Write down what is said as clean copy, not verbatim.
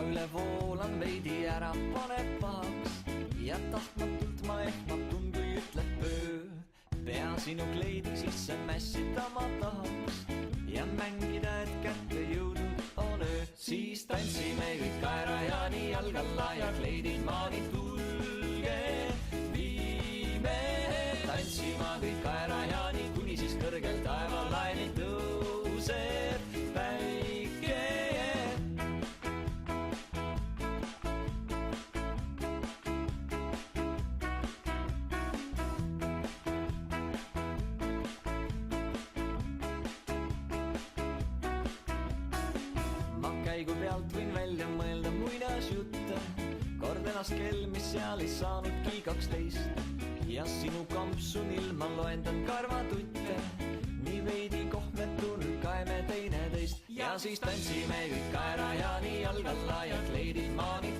üle voolan veidi ära paneb pahaks ja tahtmatult ma ehmatun, kui ütleb pöö. Pea sinu kleidi sisse mässida ma tahaks ja mängida, et kätte jõudnud on öö. Siis tantsime kõik kaera ja nii jalgalla ja kleidid maani tulge viime. Tantsima kõik kaera ja nii kuni siis kõrgel taevalaini tõuseb päike. Käigu pealt võin välja mõelda muinasjutte, kord elas kell, mis seal ei saanudki 12 ja sinu kampsun ilma loendan karvatutte. Nii veidi kohmetun kaeme teineteist ja siis tantsime kõik kaera ja nii jalgalla ja kleidid maani